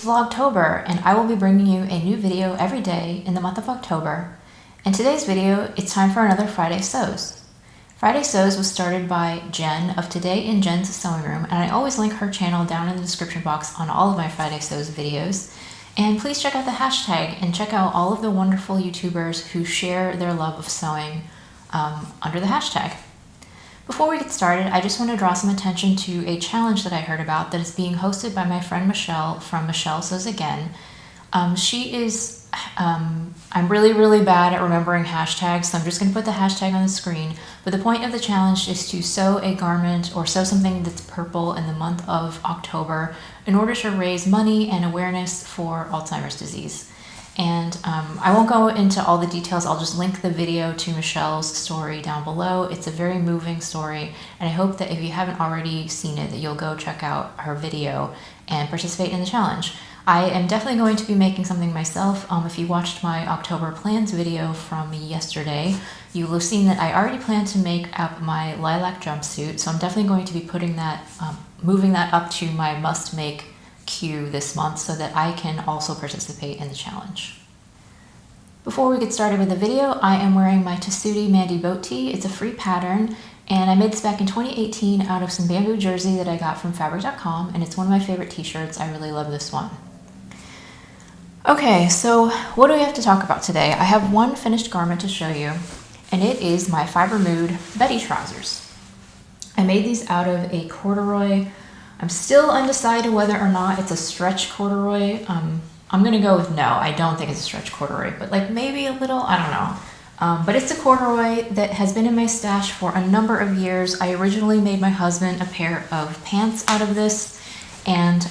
Vlogtober, and I will be bringing you a new video every day in the month of October. In today's video, it's time for another Friday Sews. Friday Sews was started by Jen of Today in Jen's Sewing Room, and I always link her channel down in the description box on all of my Friday Sews videos. And please check out the hashtag and check out all of the wonderful YouTubers who share their love of sewing under the hashtag. Before we get started, I just want to draw some attention to a challenge that I heard about that is being hosted by my friend Michelle from Michelle Sews Again. I'm really bad at remembering hashtags, so I'm just going to put the hashtag on the screen. But the point of the challenge is to sew a garment or sew something that's purple in the month of October in order to raise money and awareness for Alzheimer's disease. And I won't go into all the details. I'll just link the video to Michelle's story down below. It's a very moving story, and I hope that if you haven't already seen it, that you'll go check out her video and participate in the challenge. I am definitely going to be making something myself. If you watched my October plans video from yesterday, you will have seen that I already plan to make up my lilac jumpsuit, so I'm definitely going to be putting that, moving that up to my must-make queue this month so that I can also participate in the challenge. Before we get started with the video, I am wearing my Tessuti Mandy boat tee. It's a free pattern, and I made this back in 2018 out of some bamboo jersey that I got from Fibre.com, and it's one of my favorite t-shirts. I really love this one. Okay, so what do we have to talk about today? I have one finished garment to show you, and it is my Fibre Mood Betty trousers. I made these out of a corduroy. I'm still undecided whether or not it's a stretch corduroy. I'm gonna go with no. I don't think it's a stretch corduroy, but like maybe a little, I don't know. But it's a corduroy that has been in my stash for a number of years. I originally made my husband a pair of pants out of this, and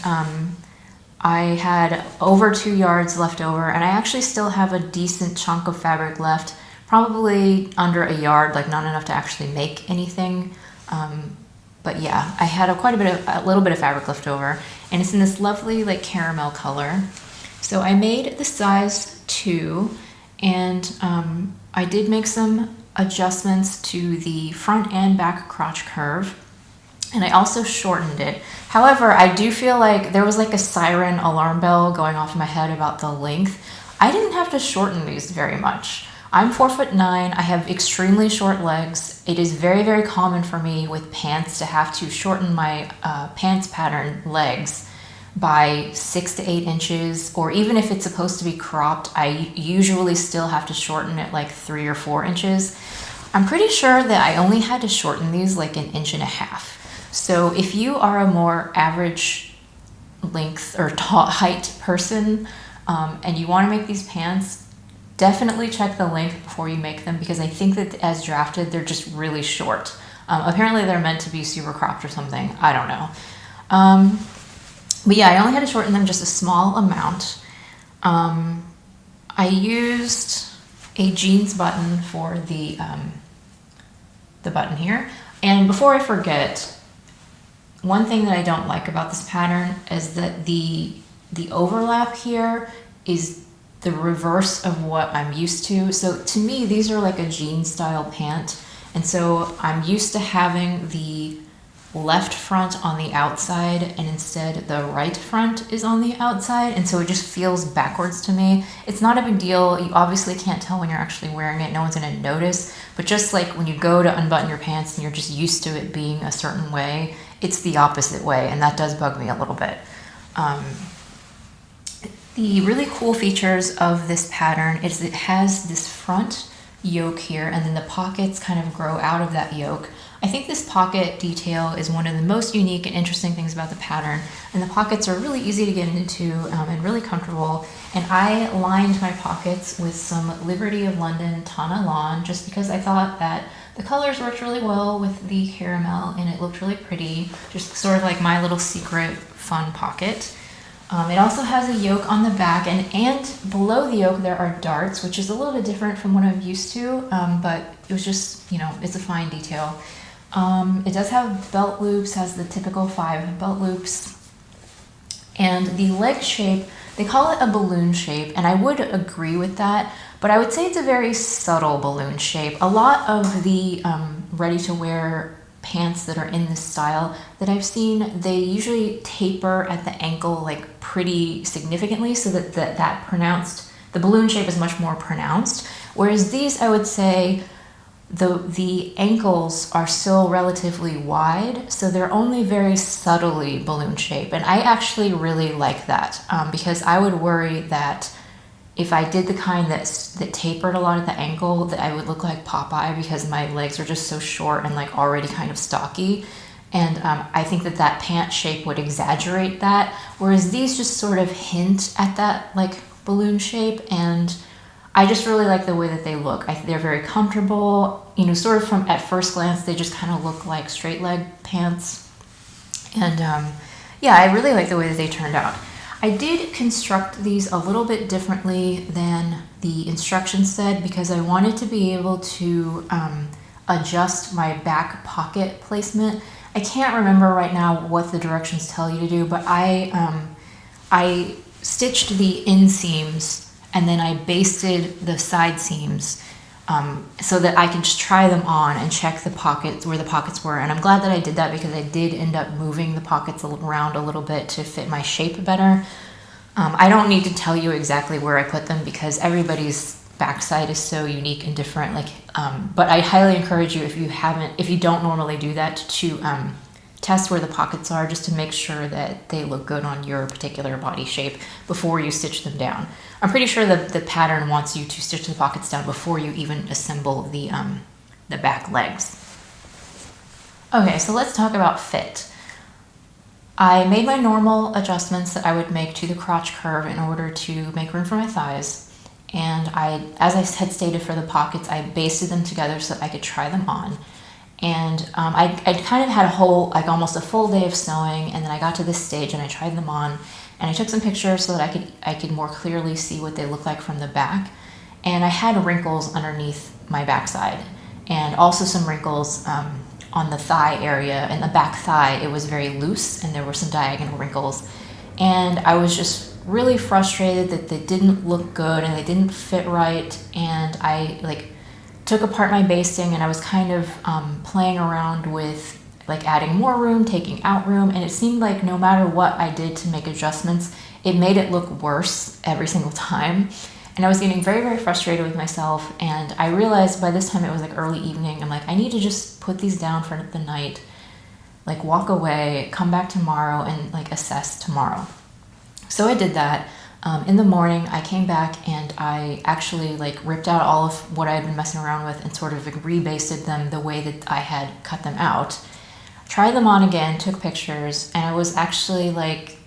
I had over 2 yards left over, and I actually still have a decent chunk of fabric left, probably under a yard, like not enough to actually make anything. But yeah, I had a little bit of fabric left over, and it's in this lovely like caramel color. So I made the size 2, and I did make some adjustments to the front and back crotch curve, and I also shortened it. However, I do feel like there was like a siren alarm bell going off in my head about the length. I didn't have to shorten these very much. I'm 4'9". I have extremely short legs. It is very common for me with pants to have to shorten my pants pattern legs by 6 to 8 inches, or even if it's supposed to be cropped, I usually still have to shorten it like 3 or 4 inches. I'm pretty sure that I only had to shorten these like 1.5 inches. So if you are a more average length or height person and you want to make these pants, definitely check the length before you make them, because I think that as drafted, they're just really short. Apparently they're meant to be super cropped or something. I don't know. But yeah, I only had to shorten them just a small amount. I used a jeans button for the button here. And before I forget, one thing that I don't like about this pattern is that the overlap here is the reverse of what I'm used to. So to me, these are like a jean style pant. And so I'm used to having the left front on the outside, and instead the right front is on the outside. And so it just feels backwards to me. It's not a big deal. You obviously can't tell when you're actually wearing it. No one's gonna notice. But just like when you go to unbutton your pants and you're just used to it being a certain way, it's the opposite way, and that does bug me a little bit. The really cool features of this pattern is it has this front yoke here, and then the pockets kind of grow out of that yoke. I think this pocket detail is one of the most unique and interesting things about the pattern, and the pockets are really easy to get into and really comfortable. And I lined my pockets with some Liberty of London Tana Lawn, just because I thought that the colors worked really well with the caramel, and it looked really pretty, just sort of like my little secret fun pocket. It also has a yoke on the back, and below the yoke there are darts, which is a little bit different from what I'm used to, but it was just, you know, it's a fine detail. It does have belt loops, has the typical 5 belt loops, and the leg shape, they call it a balloon shape, and I would agree with that, but I would say it's a very subtle balloon shape. A lot of the ready-to-wear pants that are in this style that I've seen, they usually taper at the ankle like pretty significantly, so that the balloon shape is much more pronounced. Whereas these, I would say, the ankles are still relatively wide, so they're only very subtly balloon shape. And I actually really like that, because I would worry that if I did the kind that tapered a lot at the ankle, that I would look like Popeye, because my legs are just so short and like already kind of stocky. And I think that pant shape would exaggerate that, whereas these just sort of hint at that like balloon shape. And I just really like the way that they look. They're very comfortable, you know, sort of from at first glance, they just kind of look like straight leg pants. And yeah, I really like the way that they turned out. I did construct these a little bit differently than the instructions said, because I wanted to be able to adjust my back pocket placement. I can't remember right now what the directions tell you to do, but I stitched the inseams and then I basted the side seams, so that I can just try them on and check the pockets, where the pockets were. And I'm glad that I did that, because I did end up moving the pockets around a little bit to fit my shape better. I don't need to tell you exactly where I put them, because everybody's backside is so unique and different. But I highly encourage you, if you don't normally do that, to test where the pockets are, just to make sure that they look good on your particular body shape before you stitch them down. I'm pretty sure the pattern wants you to stitch the pockets down before you even assemble the back legs. Okay, so let's talk about fit. I made my normal adjustments that I would make to the crotch curve in order to make room for my thighs. And as I had stated for the pockets, I basted them together so that I could try them on. And I kind of had a whole, like almost a full day of sewing, and then I got to this stage and I tried them on, and I took some pictures so that I could more clearly see what they look like from the back. And I had wrinkles underneath my backside, and also some wrinkles on the thigh area. And the back thigh, it was very loose, and there were some diagonal wrinkles. And I was just really frustrated that they didn't look good and they didn't fit right. And I took apart my basting, and I was kind of playing around with adding more room, taking out room, and it seemed like no matter what I did to make adjustments, it made it look worse every single time. And I was getting very, very frustrated with myself, and I realized by this time it was early evening. I'm like, I need to just put these down for the night, walk away, come back tomorrow, and assess tomorrow. So I did that. In the morning, I came back and I actually ripped out all of what I had been messing around with and sort of rebasted them the way that I had cut them out. Tried them on again, took pictures, and I was actually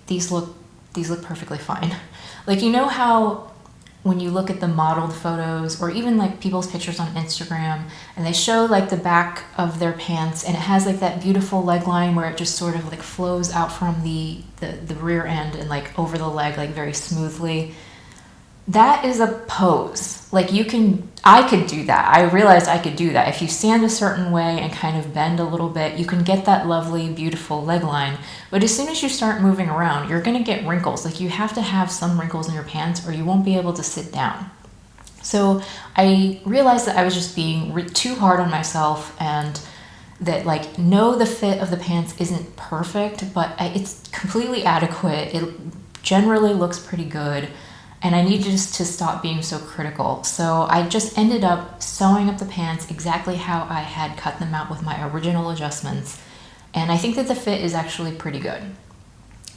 these look perfectly fine. You know how when you look at the modeled photos or even people's pictures on Instagram, and they show the back of their pants, and it has that beautiful leg line where it just sort of flows out from the rear end and over the leg very smoothly. That is a pose. I could do that. I realized I could do that. If you stand a certain way and kind of bend a little bit, you can get that lovely, beautiful leg line. But as soon as you start moving around, you're going to get wrinkles. You have to have some wrinkles in your pants or you won't be able to sit down. So I realized that I was just being too hard on myself, and that no, the fit of the pants isn't perfect, but it's completely adequate. It generally looks pretty good. And I needed just to stop being so critical. So I just ended up sewing up the pants exactly how I had cut them out with my original adjustments. And I think that the fit is actually pretty good.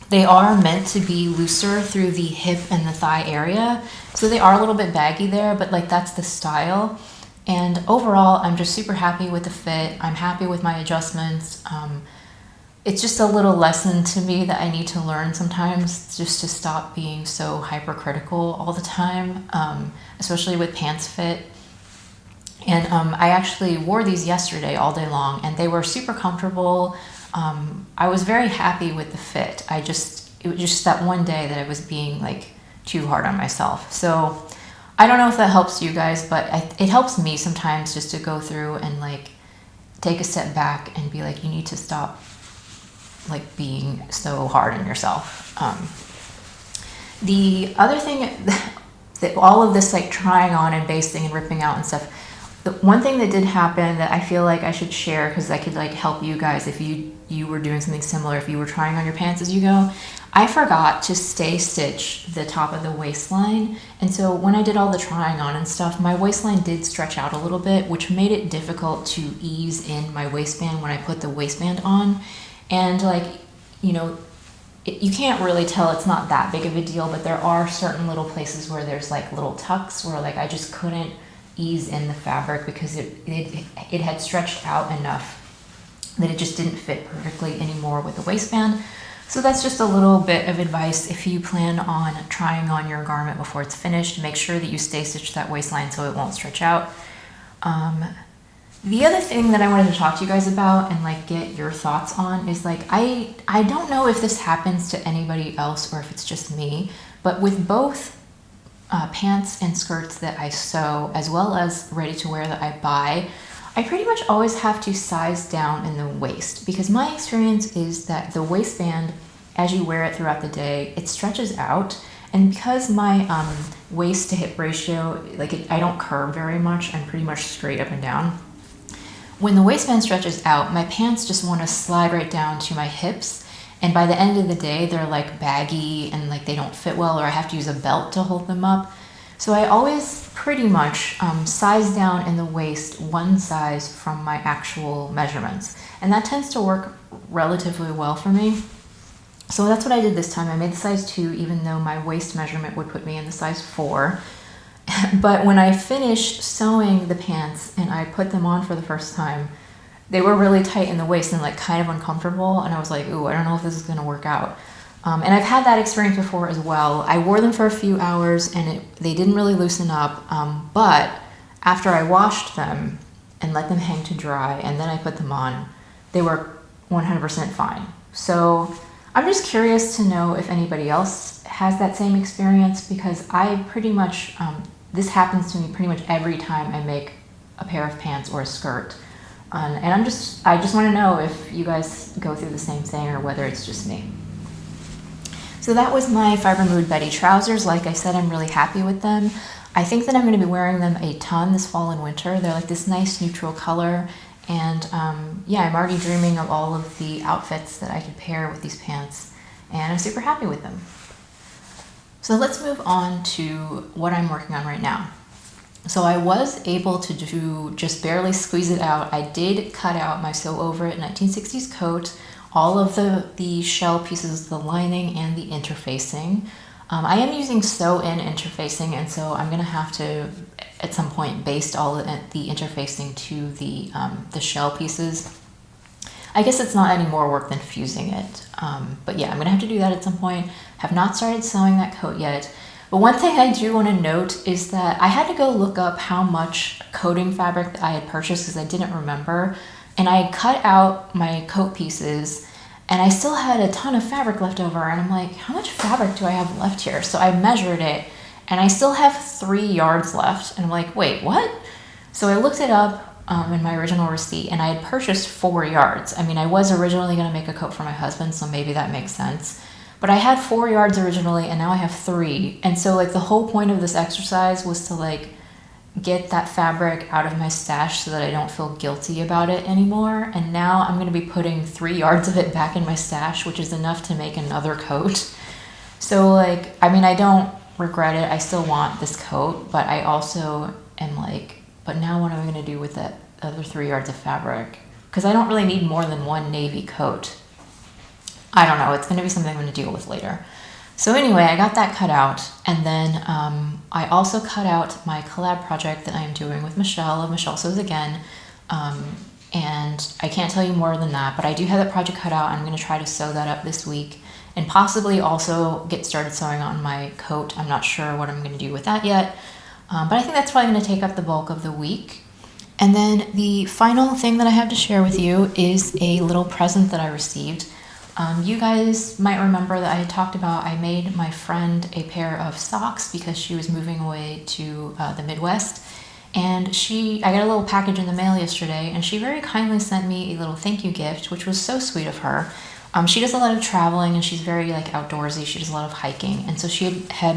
They are meant to be looser through the hip and the thigh area. So they are a little bit baggy there, but that's the style. And overall, I'm just super happy with the fit. I'm happy with my adjustments. It's just a little lesson to me that I need to learn sometimes, just to stop being so hypercritical all the time, especially with pants fit. And I actually wore these yesterday all day long, and they were super comfortable. I was very happy with the fit. It was just that one day that I was being too hard on myself. So I don't know if that helps you guys, but it helps me sometimes just to go through and take a step back and be you need to stop being so hard on yourself. The other thing that all of this trying on and basting and ripping out and stuff, The one thing that did happen that I feel like I should share, because I could like help you guys if you were doing something similar, if you were trying on your pants as you go, I forgot to stay stitch the top of the waistline. And so when I did all the trying on and stuff, my waistline did stretch out a little bit, which made it difficult to ease in my waistband when I put the waistband on. And like, you know, you can't really tell, it's not that big of a deal, but there are certain little places where there's like little tucks where like I just couldn't ease in the fabric because it had stretched out enough that it just didn't fit perfectly anymore with the waistband. So that's just a little bit of advice. If you plan on trying on your garment before it's finished, make sure that you stay stitch that waistline so it won't stretch out. The other thing that I wanted to talk to you guys about and like get your thoughts on is like, I don't know if this happens to anybody else or if it's just me, but with both pants and skirts that I sew, as well as ready to wear that I buy, I pretty much always have to size down in the waist, because my experience is that the waistband, as you wear it throughout the day, it stretches out. And because my waist to hip ratio, I don't curve very much, I'm pretty much straight up and down. When the waistband stretches out, my pants just want to slide right down to my hips. And by the end of the day, they're like baggy and like they don't fit well, or I have to use a belt to hold them up. So I always pretty much size down in the waist one size from my actual measurements. And that tends to work relatively well for me. So that's what I did this time. I made the size 2, even though my waist measurement would put me in the size 4. But when I finished sewing the pants and I put them on for the first time, they were really tight in the waist and like kind of uncomfortable. And I was like, ooh, I don't know if this is gonna work out. And I've had that experience before as well. I wore them for a few hours and they didn't really loosen up. But after I washed them and let them hang to dry and then I put them on, they were 100% fine. So I'm just curious to know if anybody else has that same experience, because I pretty much, this happens to me pretty much every time I make a pair of pants or a skirt. And I just want to know if you guys go through the same thing or whether it's just me. So that was my Fibre Mood Betty trousers. Like I said, I'm really happy with them. I think that I'm going to be wearing them a ton this fall and winter. They're like this nice neutral color. And yeah, I'm already dreaming of all of the outfits that I could pair with these pants. And I'm super happy with them. So let's move on to what I'm working on right now. So I was able to just barely squeeze it out. I did cut out my Sew Over It 1960s coat, all of the shell pieces, the lining, and the interfacing. I am using sew-in interfacing, and so I'm going to have to, at some point, baste all of the interfacing to the shell pieces. I guess it's not any more work than fusing it, but yeah, I'm going to have to do that at some point. Have not started sewing that coat yet. But one thing I do want to note is that I had to go look up how much coating fabric that I had purchased because I didn't remember. And I cut out my coat pieces and I still had a ton of fabric left over. And I'm like, how much fabric do I have left here? So I measured it and I still have 3 yards left. And I'm like, wait, what? So I looked it up in my original receipt and I had purchased 4 yards. I mean, I was originally going to make a coat for my husband, so maybe that makes sense. But I had 4 yards originally and now I have 3. And so like the whole point of this exercise was to like get that fabric out of my stash so that I don't feel guilty about it anymore. And now I'm going to be putting 3 yards of it back in my stash, which is enough to make another coat. So like, I mean, I don't regret it. I still want this coat, but I also am like, but now what am I going to do with that other 3 yards of fabric? Because I don't really need more than one navy coat. I don't know, it's going to be something I'm going to deal with later. So anyway, I got that cut out, and then I also cut out my collab project that I am doing with Michelle of Michelle Sews Again, and I can't tell you more than that, but I do have that project cut out. I'm going to try to sew that up this week, and possibly also get started sewing on my coat. I'm not sure what I'm going to do with that yet, but I think that's probably going to take up the bulk of the week. And then the final thing that I have to share with you is a little present that I received. You guys might remember that I had talked about I made my friend a pair of socks because she was moving away to the Midwest. And I got a little package in the mail yesterday and she very kindly sent me a little thank you gift, which was so sweet of her. She does a lot of traveling and she's very like outdoorsy. She does a lot of hiking. And so she had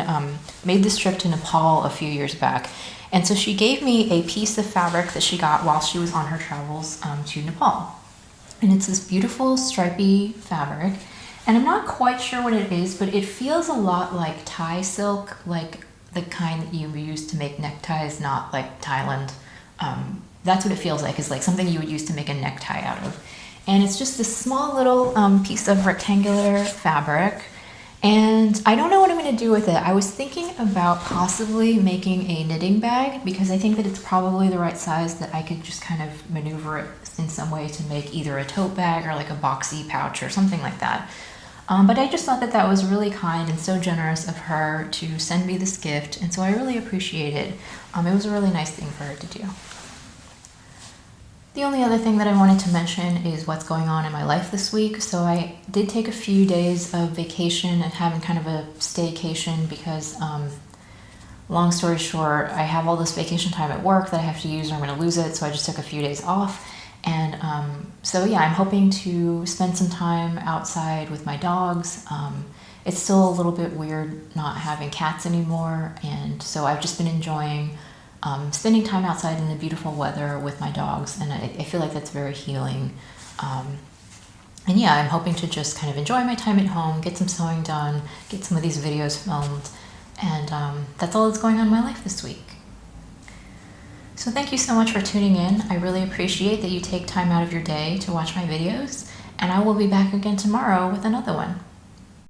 made this trip to Nepal a few years back. And so she gave me a piece of fabric that she got while she was on her travels to Nepal. And it's this beautiful stripy fabric. And I'm not quite sure what it is, but it feels a lot like Thai silk, like the kind that you use to make neckties, not like Thailand. That's what it feels like, is like something you would use to make a necktie out of. And it's just this small little piece of rectangular fabric. And I don't know what I'm going to do with it. I was thinking about possibly making a knitting bag because I think that it's probably the right size that I could just kind of maneuver it in some way to make either a tote bag or like a boxy pouch or something like that. But I just thought that that was really kind and so generous of her to send me this gift. And so I really appreciate it. It was a really nice thing for her to do. The only other thing that I wanted to mention is what's going on in my life this week. So I did take a few days of vacation and having kind of a staycation because, long story short, I have all this vacation time at work that I have to use or I'm going to lose it. So I just took a few days off. And so yeah, I'm hoping to spend some time outside with my dogs. It's still a little bit weird not having cats anymore. And so I've just been enjoying spending time outside in the beautiful weather with my dogs, and I feel like that's very healing. And yeah, I'm hoping to just kind of enjoy my time at home, get some sewing done, get some of these videos filmed, and that's all that's going on in my life this week. So thank you so much for tuning in. I really appreciate that you take time out of your day to watch my videos, and I will be back again tomorrow with another one.